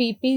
PP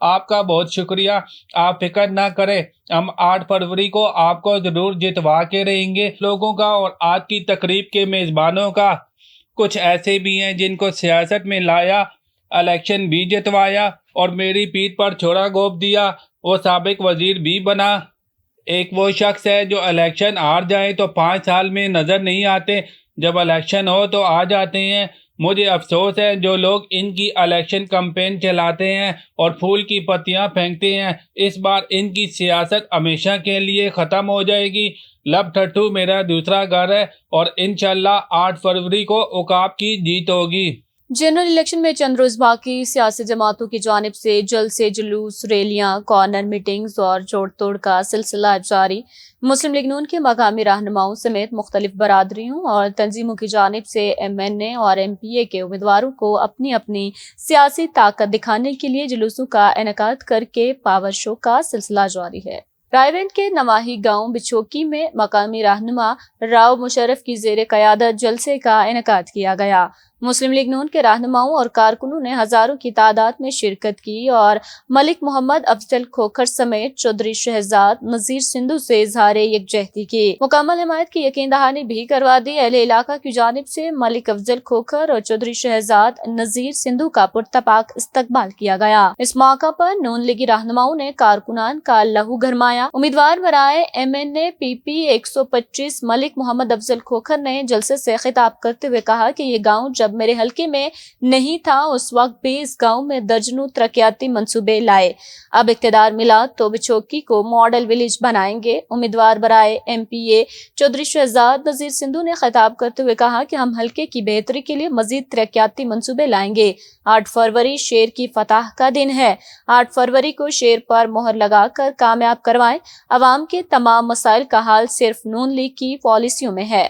آپ کا بہت شکریہ. آپ فکر نہ کریں, ہم 8 فروری کو آپ کو ضرور جتوا کے رہیں گے. لوگوں کا اور آج کی تقریب کے میزبانوں کا کچھ ایسے بھی ہیں جن کو سیاست میں لایا, الیکشن بھی جتوایا اور میری پیٹھ پر چھوڑا گھونپ دیا, وہ سابق وزیر بھی بنا. ایک وہ شخص ہے جو الیکشن ہار جائیں تو 5 سال میں نظر نہیں آتے, جب الیکشن ہو تو آ جاتے ہیں. مجھے افسوس ہے جو لوگ ان کی الیکشن کمپین چلاتے ہیں اور پھول کی پتیاں پھینکتے ہیں. اس بار ان کی سیاست ہمیشہ کے لیے ختم ہو جائے گی. لب ٹھٹو میرا دوسرا گھر ہے اور انشاءاللہ 8 فروری کو عقاب کی جیت ہوگی. جنرل الیکشن میں چند روز باقی, سیاسی جماعتوں کی جانب سے جلد سے جلوس, ریلیاں, کارنر میٹنگز اور جوڑ توڑ کا سلسلہ جاری. مسلم لیگ نون کے مقامی رہنماؤں سمیت مختلف برادریوں اور تنظیموں کی جانب سے ایم این اے اور ایم پی اے کے امیدواروں کو اپنی اپنی سیاسی طاقت دکھانے کے لیے جلوسوں کا انعقاد کر کے پاور شو کا سلسلہ جاری ہے. رائے بینٹ کے نواحی گاؤں بچوکی میں مقامی رہنما راؤ مشرف کی زیر قیادت جلسے کا انعقاد کیا گیا. مسلم لیگ نون کے رہنماؤں اور کارکنوں نے ہزاروں کی تعداد میں شرکت کی اور ملک محمد افضل کھوکھر سمیت چودھری شہزاد نذیر سندھو سے اظہار یکجہتی کی مکمل حمایت کی یقین دہانی بھی کروا دی. اہل علاقہ کی جانب سے ملک افضل کھوکھر اور چودھری شہزاد نذیر سندھو کا پرتپاک استقبال کیا گیا. اس موقع پر نون لیگی رہنماؤں نے کارکنان کا لہو گرمایا. امیدوار برائے ایم این اے پی پی 125 ملک محمد افضل کھوکھر نے جلسے سے خطاب کرتے ہوئے کہا کہ یہ گاؤں جب میرے حلقے میں نہیں تھا اس وقت بھی اس گاؤں میں درجنوں ترقیاتی منصوبے لائے. اب اقتدار ملا تو بچوکی کو ماڈل ولیج بنائیں گے. امیدوار برائے ایم پی اے چودھری شہزاد نذیر سندھو نے خطاب کرتے ہوئے کہا کہ ہم حلقے کی بہتری کے لیے مزید ترقیاتی منصوبے لائیں گے. 8 فروری شیر کی فتح کا دن ہے. 8 فروری کو شیر پر مہر لگا کر کامیاب کروائیں. عوام کے تمام مسائل کا حل صرف نون لیگ کی پالیسیوں میں ہے.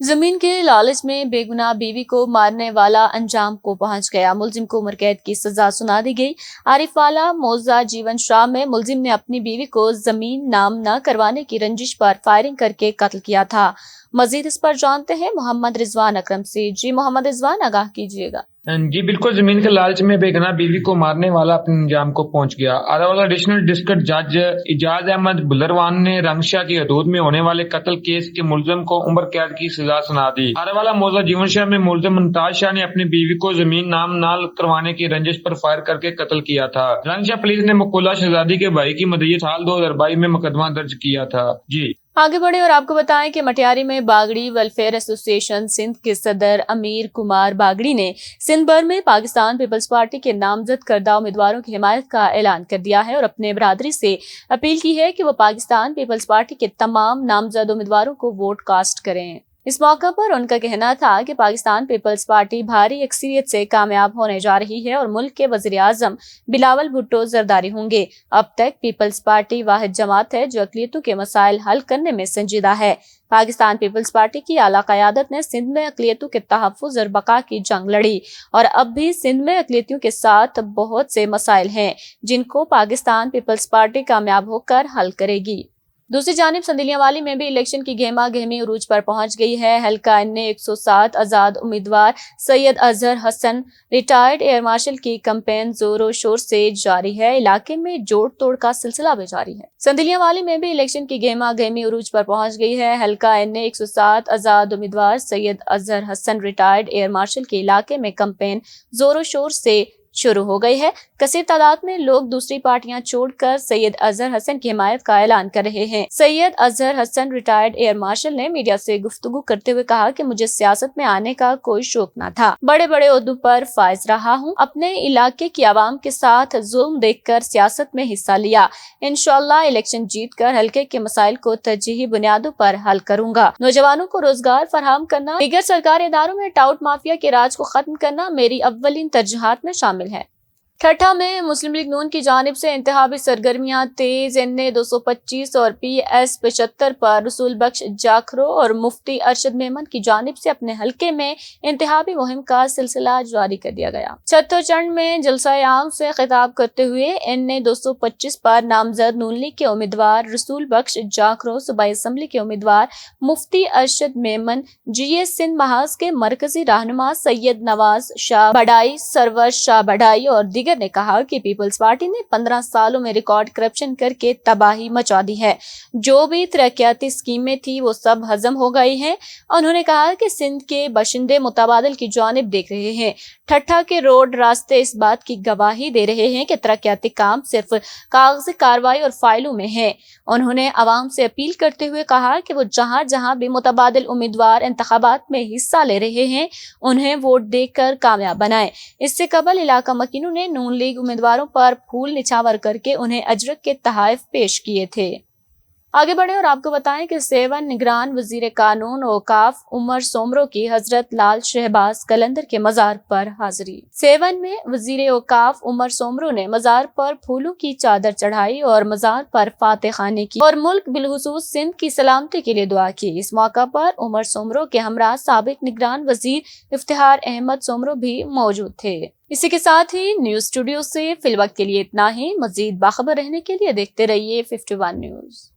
زمین کے لالچ میں بے گناہ بیوی کو مارنے والا انجام کو پہنچ گیا. ملزم کو عمر قید کی سزا سنا دی گئی. عارف والا موضع جیون شرام میں ملزم نے اپنی بیوی کو زمین نام نہ کروانے کی رنجش پر فائرنگ کر کے قتل کیا تھا. مزید اس پر جانتے ہیں محمد رضوان اکرم سے. جی محمد رضوان, آگاہ کیجیے گا. جی بالکل, زمین کے لالچ میں بے گناہ بیوی کو مارنے والا اپنے انجام کو پہنچ گیا. آراولہ ایڈیشنل ڈسٹرکٹ جج اعجاز احمد بلروان نے رنگشاہ کی حدود میں ہونے والے قتل کیس کے ملزم کو عمر قید کی سزا سنا دی. آراولہ موضع جیون شاہ میں ملزم ممتاز شاہ نے اپنی بیوی کو زمین نام نہ کروانے کی رنجش پر فائر کر کے قتل کیا تھا. رنگشاہ پولیس نے مقبولہ شہزادی کے بھائی کی مدعی سال 2022 میں مقدمہ درج کیا تھا. جی آگے بڑھے اور آپ کو بتائیں کہ مٹیاری میں باگڑی ویلفیئر ایسوسی ایشن سندھ کے صدر امیر کمار باگڑی نے سندھ بھر میں پاکستان پیپلز پارٹی کے نامزد کردہ امیدواروں کی حمایت کا اعلان کر دیا ہے اور اپنے برادری سے اپیل کی ہے کہ وہ پاکستان پیپلز پارٹی کے تمام نامزد امیدواروں کو ووٹ کاسٹ کریں. اس موقع پر ان کا کہنا تھا کہ پاکستان پیپلز پارٹی بھاری اکثریت سے کامیاب ہونے جا رہی ہے اور ملک کے وزیر اعظم بلاول بھٹو زرداری ہوں گے. اب تک پیپلز پارٹی واحد جماعت ہے جو اقلیتوں کے مسائل حل کرنے میں سنجیدہ ہے. پاکستان پیپلز پارٹی کی اعلیٰ قیادت نے سندھ میں اقلیتوں کے تحفظ اور بقا کی جنگ لڑی اور اب بھی سندھ میں اقلیتوں کے ساتھ بہت سے مسائل ہیں جن کو پاکستان پیپلز پارٹی کامیاب ہو کر حل کرے گی. دوسری جانب سندھلیہ والی میں بھی الیکشن کی گہما گہمی عروج پر پہنچ گئی ہے. حلقہ این اے 107 آزاد امیدوار سید اظہر حسن ریٹائرڈ ایئر مارشل کی کمپین زور و شور سے جاری ہے. علاقے میں جوڑ توڑ کا سلسلہ بھی جاری ہے. سندھلیہ والی میں بھی الیکشن کی گہما گہمی عروج پر پہنچ گئی ہے. حلقہ این اے 107 آزاد امیدوار سید اظہر حسن ریٹائرڈ ایئر مارشل کے علاقے میں کمپین زور و شور سے شروع ہو گئی ہے. کثیر تعداد میں لوگ دوسری پارٹیاں چھوڑ کر سید اظہر حسن کی حمایت کا اعلان کر رہے ہیں. سید اظہر حسن ریٹائرڈ ایئر مارشل نے میڈیا سے گفتگو کرتے ہوئے کہا کہ مجھے سیاست میں آنے کا کوئی شوق نہ تھا. بڑے بڑے عہدوں پر فائز رہا ہوں. اپنے علاقے کی عوام کے ساتھ ظلم دیکھ کر سیاست میں حصہ لیا. انشاءاللہ الیکشن جیت کر حلقے کے مسائل کو ترجیحی بنیادوں پر حل کروں گا. نوجوانوں کو روزگار فراہم کرنا, دیگر سرکاری اداروں میں ٹاؤٹ مافیا کے راج کو ختم کرنا میری اولین ترجیحات میں شامل ہے. ٹھٹھہ میں مسلم لیگ نون کی جانب سے انتخابی سرگرمیاں تیز. این اے 225 اور پی ایس 75 پر رسول بخش جاکھرو اور مفتی ارشد میمن کی جانب سے اپنے حلقے میں انتخابی مہم کا سلسلہ جاری کر دیا گیا. چھتر چنڈ میں جلسہ عام سے خطاب کرتے ہوئے این اے 225 پر نامزد نون لیگ کے امیدوار رسول بخش جاکھرو, صوبائی اسمبلی کے امیدوار مفتی ارشد میمن, جی اے سندھ محاذ کے مرکزی رہنما سید نواز شاہ بڑائی, سرور شاہ بڑائی اور دیگر سینگر نے کہا کہ پیپلز پارٹی نے 15 سالوں میں ریکارڈ کرپشن کر کے تباہی مچا دی ہے. جو بھی ترقیاتی اسکیمیں تھی وہ سب ہضم ہو گئی ہیں. انہوں نے کہا کہ سندھ کے باشندے متبادل کی جانب دیکھ رہے ہیں. ٹھٹھا کے روڈ راستے اس بات کی گواہی دے رہے ہیں کہ ترقیاتی کام صرف کاغذی کارروائی اور فائلوں میں ہے. انہوں نے عوام سے اپیل کرتے ہوئے کہا کہ وہ جہاں جہاں بھی متبادل امیدوار انتخابات میں حصہ لے رہے ہیں انہیں ووٹ دے کر کامیاب بنائیں. اس سے قبل علاقہ مکینوں نے نون لیگ امیدواروں پر پھول نچھاور کر کے انہیں اجرک کے تحائف پیش کیے تھے. آگے بڑھیں اور آپ کو بتائیں کہ 7 نگران وزیر قانون اوقاف عمر سومرو کی حضرت لال شہباز قلندر کے مزار پر حاضری. 7 میں وزیر اوقاف عمر سومرو نے مزار پر پھولوں کی چادر چڑھائی اور مزار پر فاتح خانی کی اور ملک بالخصوص سندھ کی سلامتی کے لیے دعا کی. اس موقع پر عمر سومرو کے ہمراہ سابق نگران وزیر افتخار احمد سومرو بھی موجود تھے. اسی کے ساتھ ہی نیوز اسٹوڈیو سے فی الوقت کے لیے اتنا ہی. مزید باخبر رہنے کے لیے دیکھتے رہیے 51 نیوز.